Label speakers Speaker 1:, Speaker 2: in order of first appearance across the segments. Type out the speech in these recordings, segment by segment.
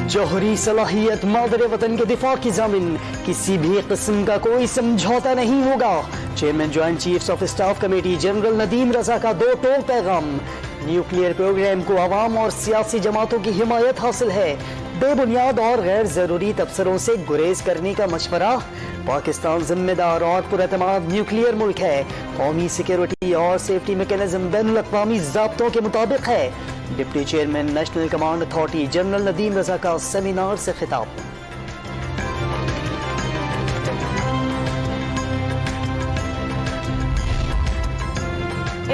Speaker 1: جوہری صلاحیت مادر وطن کے دفاع کی ضامن، کسی بھی قسم کا کوئی سمجھوتا نہیں ہوگا۔ Chairman joint chiefs of staff committee general Nadeem Raza کا دو ٹوک پیغام۔ نیوکلیئر پروگرام کو عوام اور سیاسی جماعتوں کی حمایت حاصل ہے، بے بنیاد اور غیر ضروری تبصروں سے گریز کرنے کا مشورہ۔ پاکستان ذمہ دار اور پراعتماد نیوکلیئر ملک ہے، قومی سیکیورٹی اور سیفٹی میکینزم بین الاقوامی ضابطوں کے مطابق ہے۔ Deputy chairman national command authority general Nadeem Raza کا سیمینار سے خطاب۔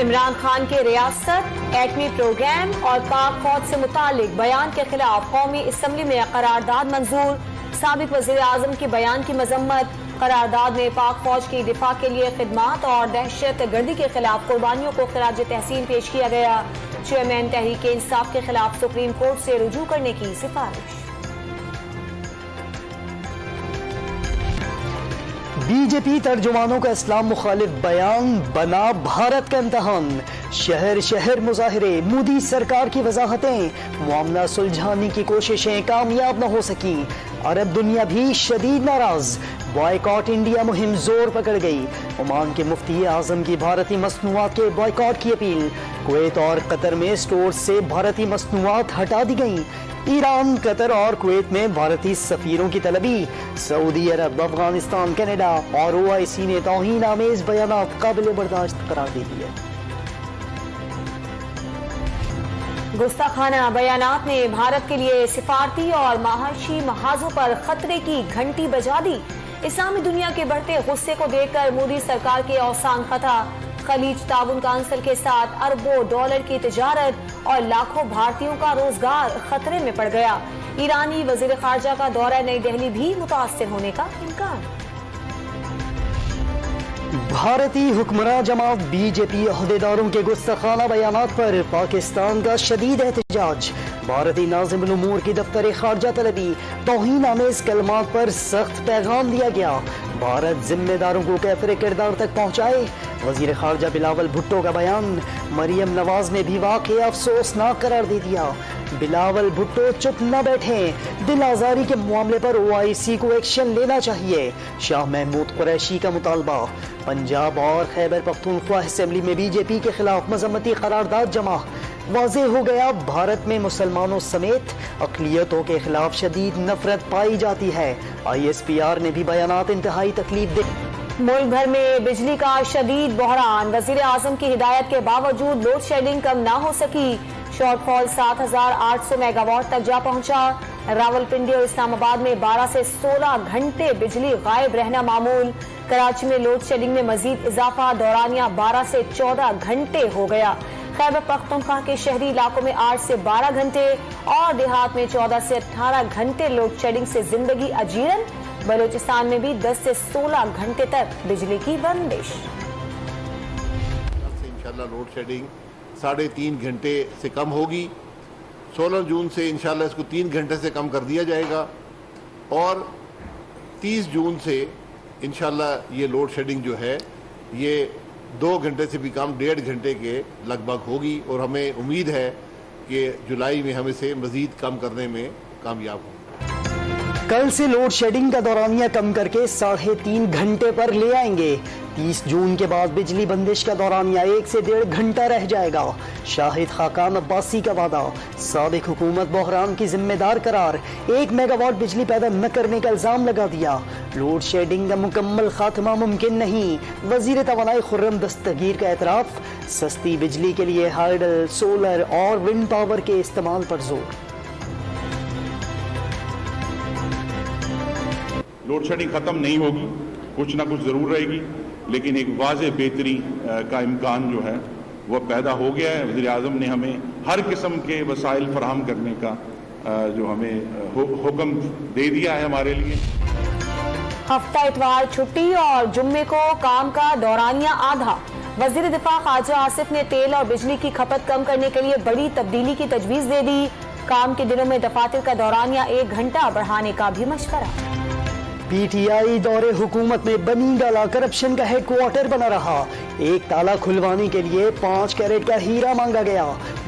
Speaker 2: عمران خان کے ریاست، ایٹمی پروگرام اور پاک فوج سے متعلق بیان کے خلاف قومی اسمبلی میں قرارداد منظور۔ سابق وزیر اعظم کے بیان کی مذمت۔ قرارداد میں پاک فوج کی دفاع کے لیے خدمات اور دہشت گردی کے خلاف قربانیوں کو خراج تحسین پیش کیا گیا۔ چیئرمین تحریک انصاف کے خلاف سپریم کورٹ سے رجوع کرنے کی سفارش۔
Speaker 1: بی جے پی ترجمانوں کا اسلام مخالف بیان بنا بھارت کا امتحان۔ شہر شہر مظاہرے، مودی سرکار کی وضاحتیں، معاملہ سلجھانے کی کوششیں کامیاب نہ ہو سکیں۔ عرب دنیا بھی شدید ناراض، بائیکاٹ انڈیا مہم زور پکڑ گئی۔ عمان کے مفتی اعظم کی بھارتی مصنوعات کے بائیکاٹ کی اپیل۔ کویت اور قطر میں سٹور سے بھارتی مصنوعات ہٹا دی گئیں۔ ایران، قطر اور کویت میں بھارتی سفیروں کی طلبی۔ سعودی عرب، افغانستان، کینیڈا اور OIC نے توہین آمیز بیانات قابل برداشت قرار دے دیے۔
Speaker 2: گستاخانہ بیانات نے بھارت کے لیے سفارتی اور معاشی محاذوں پر خطرے کی گھنٹی بجا دی۔ اسلامی دنیا کے بڑھتے غصے کو دیکھ کر مودی سرکار کے اوسان خطا۔ خلیج تعاون کونسل کے ساتھ اربوں ڈالر کی تجارت اور لاکھوں بھارتیوں کا روزگار خطرے میں پڑ گیا۔ ایرانی وزیر خارجہ کا دورہ نئی دہلی بھی متاثر ہونے کا امکان۔
Speaker 1: بھارتی حکمراں جماعت بی جے پی عہدیداروں کے گستاخانہ بیانات پر پاکستان کا شدید احتجاج۔ بھارتی ناظم الامور کی دفتر خارجہ طلبی، توہین آمیز کلمات پر سخت پیغام دیا گیا۔ بھارت ذمہ داروں کو کیفر کردار تک پہنچائے۔ وزیر خارجہ بلاول بھٹو کا بیان۔ مریم نواز نے بھی واقعہ افسوسناک قرار دے دیا۔ بلاول بھٹو چپ نہ بیٹھیں، دل آزاری کے معاملے پر OIC کو ایکشن لینا چاہیے۔ شاہ محمود قریشی کا مطالبہ۔ پنجاب اور خیبر پختونخوا اسمبلی میں بی جے پی کے خلاف مذمتی قرارداد جمع۔ واضح ہو گیا بھارت میں مسلمانوں سمیت اقلیتوں کے خلاف شدید نفرت پائی جاتی ہے۔ ISPR نے بھی بیانات انتہائی تکلیف دہ۔
Speaker 2: ملک بھر میں بجلی کا شدید بحران۔ وزیر اعظم کی ہدایت کے باوجود لوڈ شیڈنگ کم نہ ہو سکی۔ شارٹ فال 7800 میگا واٹ تک جا پہنچا۔ راولپنڈی اور اسلام آباد میں 12 سے 16 گھنٹے بجلی غائب رہنا معمول۔ کراچی میں لوڈ شیڈنگ میں مزید اضافہ، دورانیہ 12 سے 14 گھنٹے ہو گیا۔ خیبر پختونخوا کے شہری علاقوں میں 8 سے 12 گھنٹے اور دیہات میں 14 سے 18 گھنٹے لوڈ شیڈنگ سے زندگی اجیرن۔ بلوچستان میں بھی 10 سے 16 گھنٹے تک بجلی کی بندش۔
Speaker 3: انشاءاللہ لوڈ شیڈنگ 3.5 گھنٹے سے کم ہوگی۔ 16 جون سے انشاءاللہ اس کو 3 گھنٹے سے کم کر دیا جائے گا، اور 30 جون سے انشاءاللہ یہ لوڈ شیڈنگ جو ہے یہ 2 گھنٹے سے بھی کم 1.5 گھنٹے کے لگ بھگ ہوگی، اور ہمیں امید ہے کہ جولائی میں ہم اسے مزید کم کرنے میں کامیاب ہوں۔
Speaker 1: کل سے لوڈ شیڈنگ کا دورانیہ کم کر کے 3.5 گھنٹے پر لے آئیں گے۔ 30 جون کے بعد بجلی بندش کا دورانیہ 1 سے 1.5 گھنٹہ رہ جائے گا۔ شاہد خاقان عباسی کا وعدہ۔ سابق حکومت بحران کی ذمہ دار قرار، 1 میگا واٹ بجلی پیدا نہ کرنے کا الزام لگا دیا۔ لوڈ شیڈنگ کا مکمل خاتمہ ممکن نہیں، وزیر توانائی خرم دستگیر کا اعتراف۔ سستی بجلی کے لیے ہائیڈل، سولر اور ونڈ پاور کے استعمال پر زور۔
Speaker 4: لوڈ شیڈنگ ختم نہیں ہوگی، کچھ نہ کچھ ضرور رہے گی، لیکن ایک واضح بہتری کا امکان جو ہے وہ پیدا ہو گیا ہے۔ وزیر اعظم نے ہمیں ہر قسم کے وسائل فراہم کرنے کا جو ہمیں حکم دے دیا ہے ہمارے لیے۔
Speaker 2: ہفتہ اتوار چھٹی اور جمعے کو کام کا دورانیہ آدھا۔ وزیر دفاع خارجہ آصف نے تیل اور بجلی کی کھپت کم کرنے کے لیے بڑی تبدیلی کی تجویز دے دی۔ کام کے دنوں میں دفاتر کا دورانیہ 1 گھنٹہ بڑھانے کا بھی مشورہ۔
Speaker 1: PTI دور حکومت میں بنی ڈالا کرپشن کا ہیڈ کوارٹر بنا رہا۔ ایک تالا کھلوانے کے لیے 5 کیرٹ کا ہیرا مانگا گیا۔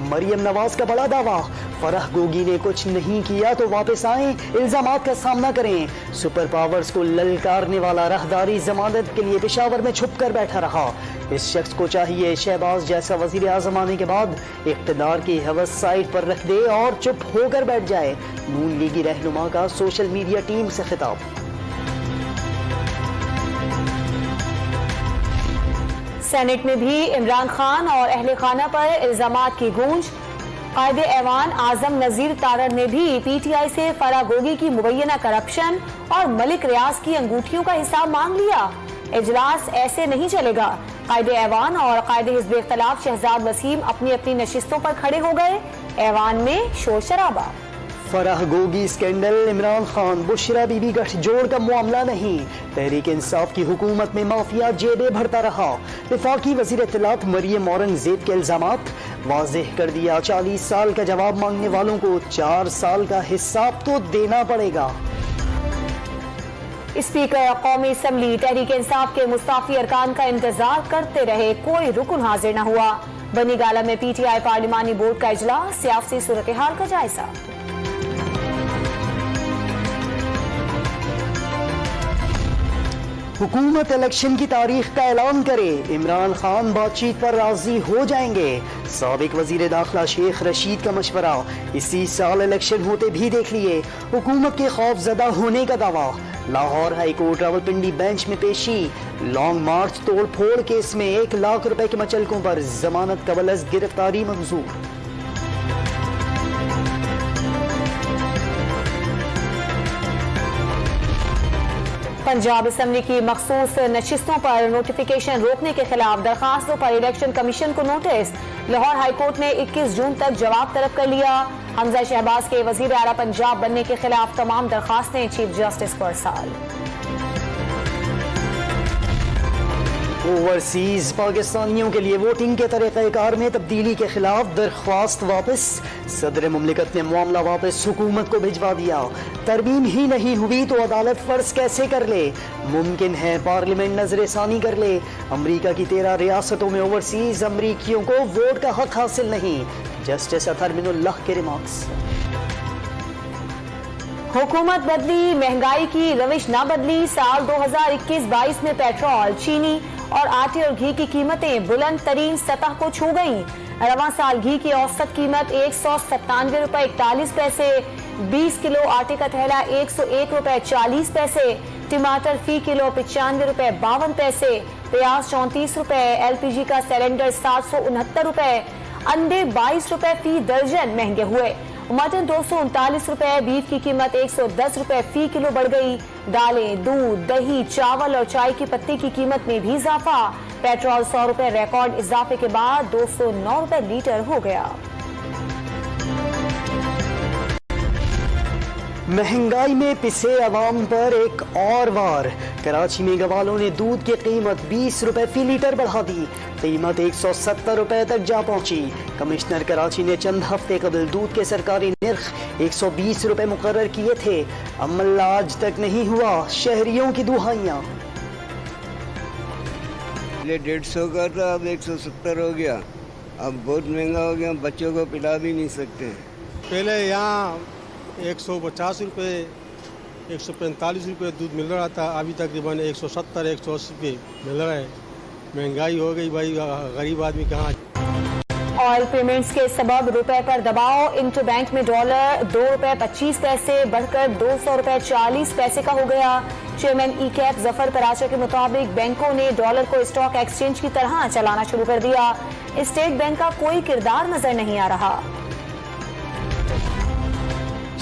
Speaker 1: مریم نواز کا بڑا دعویٰ، فرح گوگی نے کچھ نہیں کیا تو واپس آئیں، الزامات کا سامنا کریں۔ سپر پاورز کو للکارنے والا راہداری ضمانت کے لیے پشاور میں چھپ کر بیٹھا رہا۔ اس شخص کو چاہیے شہباز جیسا وزیر اعظم آنے کے بعد اقتدار کی ہوس سائڈ پر رکھ دے اور چپ ہو کر بیٹھ جائے۔ نون لیگی رہنما کا سوشل میڈیا ٹیم سے خطاب۔
Speaker 2: سینٹ میں بھی عمران خان اور اہل خانہ پر الزامات کی گونج۔ قائد ایوان اعظم نذیر تارڑ نے بھی پی ٹی آئی سے فرح گوگی کی مبینہ کرپشن اور ملک ریاض کی انگوٹھیوں کا حساب مانگ لیا۔ اجلاس ایسے نہیں چلے گا۔ قائد ایوان اور قائد حزب اختلاف شہزاد وسیم اپنی اپنی نشستوں پر کھڑے ہو گئے۔ ایوان میں شور شرابہ۔
Speaker 1: Farah Gogi scandal, Imran Khan Bushra be be گٹھ جوڑ کا معاملہ نہیں۔ تحریک انصاف کی حکومت میں مافیا جیبیں بھرتا رہا۔ وفاقی وزیر اطلاعات مریم اورنگزیب کے الزامات واضح کر دیا، 40 سال کا جواب مانگنے والوں کو 4 سال کا حساب تو دینا پڑے گا۔
Speaker 2: اسپیکر قومی اسمبلی تحریک انصاف کے مستعفی ارکان کا انتظار کرتے رہے، کوئی رکن حاضر نہ ہوا۔ بنی گالہ میں پی ٹی آئی پارلیمانی بورڈ کا اجلاس، سیاسی صورتحال کا جائزہ۔
Speaker 1: حکومت الیکشن کی تاریخ کا اعلان کرے، عمران خان بات چیت پر راضی ہو جائیں گے۔ سابق وزیر داخلہ شیخ رشید کا مشورہ، اسی سال الیکشن ہوتے بھی دیکھ لیے۔ حکومت کے خوف زدہ ہونے کا دعویٰ۔ Lahore high court Rawalpindi bench میں پیشی، لانگ مارچ توڑ پھوڑ کیس میں 1 لاکھ روپے کے مچلکوں پر ضمانت قبل از گرفتاری منظور۔
Speaker 2: پنجاب اسمبلی کی مخصوص نشستوں پر نوٹیفیکیشن روکنے کے خلاف درخواستوں پر الیکشن کمیشن کو نوٹس۔ لاہور ہائی کورٹ نے 21 جون تک جواب طلب کر لیا۔ حمزہ شہباز کے وزیر اعلیٰ پنجاب بننے کے خلاف تمام درخواستیں چیف جسٹس کو ارسال۔
Speaker 1: اوورسیز پاکستانیوں کے لیے ووٹنگ کے طریقہ کار میں تبدیلی کے خلاف درخواست واپس۔ صدر مملکت نے معاملہ واپس حکومت کو بھجوا دیا۔ ترمیم ہی نہیں ہوئی تو عدالت فرض کیسے کر لے؟ ممکن ہے پارلیمنٹ نظر ثانی کر لے۔ امریکہ کی 13 ریاستوں میں اوورسیز امریکیوں کو ووٹ کا حق حاصل نہیں، جسٹس اطہر من اللہ کے ریمارکس۔
Speaker 2: حکومت بدلی، مہنگائی کی روش نہ بدلی۔ سال 2021-22 میں پیٹرول، چینی اور آٹے اور گھی کی قیمتیں بلند ترین سطح کو چھو گئیں۔ رواں سال گھی کی اوسط قیمت 197 روپے 41 پیسے، 20 کلو آٹے کا تھیلا 101 روپے 40 پیسے، ٹماٹر فی کلو 95 روپے 52 پیسے، پیاز 34 روپے، ایل پی جی کا سلنڈر 769 روپے، انڈے 22 روپے فی درجن مہنگے ہوئے، مٹن 239 روپے، بیف کی قیمت 110 روپے فی کلو بڑھ گئی۔ دالیں، دودھ، دہی، چاول اور چائے کی پتی کی قیمت میں بھی اضافہ۔ پیٹرول 100 روپے ریکارڈ اضافے کے بعد 209 روپے لیٹر ہو گیا۔
Speaker 1: مہنگائی میں پسے عوام پر ایک اور وار۔ کراچی میں گوالوں نے دودھ کی قیمت 20 روپے فی لیٹر بڑھا دی، قیمت 170 روپے تک جا پہنچی۔ کمشنر کراچی نے چند ہفتے قبل دودھ کے سرکاری نرخ 120 روپے مقرر کیے تھے، عمل آج تک نہیں ہوا، شہریوں کی دہائیاں۔
Speaker 5: پہلے 150 کا تھا، اب 170 ہو گیا، اب بہت مہنگا ہو گیا، بچوں کو پلا بھی نہیں سکتے۔
Speaker 6: پہلے یہاں 150 روپے 145 روپے دودھ مل رہا تھا، ابھی تقریباً 170 180 روپے مل رہا ہے۔ مہنگائی ہو گئی بھائی، غریب آدمی کہاں۔
Speaker 2: آئل پیمنٹس کے سبب روپے پر دباؤ، انٹر بینک میں ڈالر 2 روپے 25 پیسے بڑھ کر 200 روپے 40 پیسے کا ہو گیا۔ چیئرمین ای کیپ ظفر پراچا کے مطابق بینکوں نے ڈالر کو اسٹاک ایکسچینج کی طرح چلانا شروع کر دیا۔ اسٹیٹ بینک کا کوئی کردار نظر نہیں آ رہا۔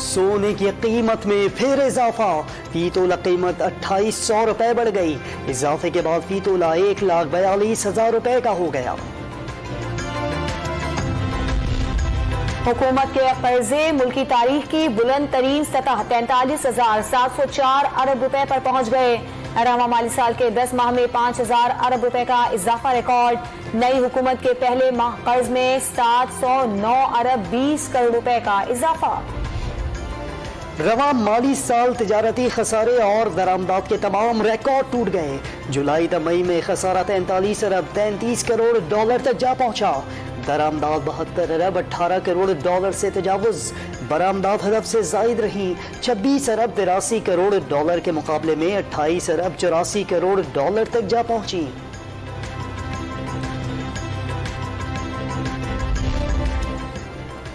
Speaker 1: سونے کی قیمت میں پھر اضافہ، فی تولہ قیمت 2800 روپے بڑھ گئی، اضافے کے بعد فی تولہ 1,42,000 روپے کا ہو گیا۔
Speaker 2: حکومت کے قرضے ملکی تاریخ کی بلند ترین سطح 43,704 ارب روپے پر پہنچ گئے۔ رواں مالی سال کے 10 ماہ میں 5,000 ارب روپے کا اضافہ ریکارڈ۔ نئی حکومت کے پہلے ماہ قرض میں 709 ارب 20 کروڑ روپے کا اضافہ۔
Speaker 1: رواں مالی سال تجارتی خسارے اور درآمدات کے تمام ریکارڈ ٹوٹ گئے۔ جولائی تا مئی میں خسارہ 43 ارب 33 کروڑ ڈالر تک جا پہنچا۔ درآمدات 72 ارب 18 کروڑ ڈالر سے تجاوز، برآمدات ہدف سے زائد رہیں، 26 ارب 83 کروڑ ڈالر کے مقابلے میں 28 ارب 84 کروڑ ڈالر تک جا پہنچی۔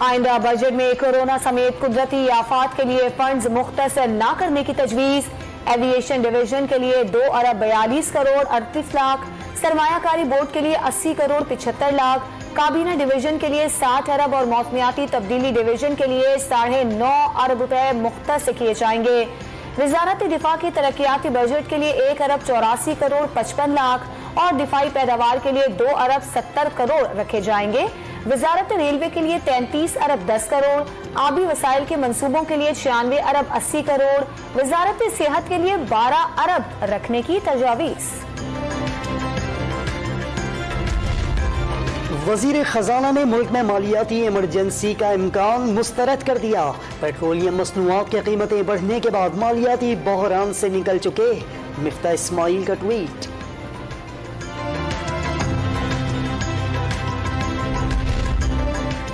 Speaker 2: آئندہ بجٹ میں کورونا سمیت قدرتی آفات کے لیے فنڈز مختص نہ کرنے کی تجویز، ایوییشن ڈویژن کے لیے 2 ارب 42 کروڑ 38 لاکھ، سرمایہ کاری بورڈ کے لیے 80 کروڑ 75 لاکھ، کابینہ ڈویژن کے لیے 60 ارب اور موسمیاتی تبدیلی ڈویژن کے لیے 9.5 ارب روپے مختص کیے جائیں گے۔ وزارت دفاع کی ترقیاتی بجٹ کے لیے 1 ارب 84 کروڑ 55 لاکھ اور دفاعی پیداوار کے لیے 2 ارب 70 کروڑ رکھے جائیں گے۔ وزارت ریلوے کے لیے 33 ارب 10 کروڑ، آبی وسائل کے منصوبوں کے لیے 96 ارب 80 کروڑ، وزارت صحت کے لیے 12 ارب رکھنے کی تجاویز۔
Speaker 1: وزیر خزانہ نے ملک میں مالیاتی ایمرجنسی کا امکان مسترد کر دیا، پیٹرولیم مصنوعات کی قیمتیں بڑھنے کے بعد مالیاتی بحران سے نکل چکے، مفتاح اسماعیل کا ٹویٹ۔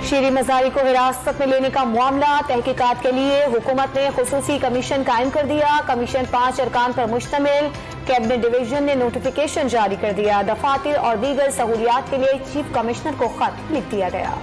Speaker 2: شیریں مزاری کو حراست میں لینے کا معاملہ، تحقیقات کے لیے حکومت نے خصوصی کمیشن قائم کر دیا، کمیشن 5 ارکان پر مشتمل، کیبنٹ ڈویژن نے نوٹیفیکیشن جاری کر دیا، دفاتر اور دیگر سہولیات کے لیے چیف کمشنر کو خط لکھ دیا گیا۔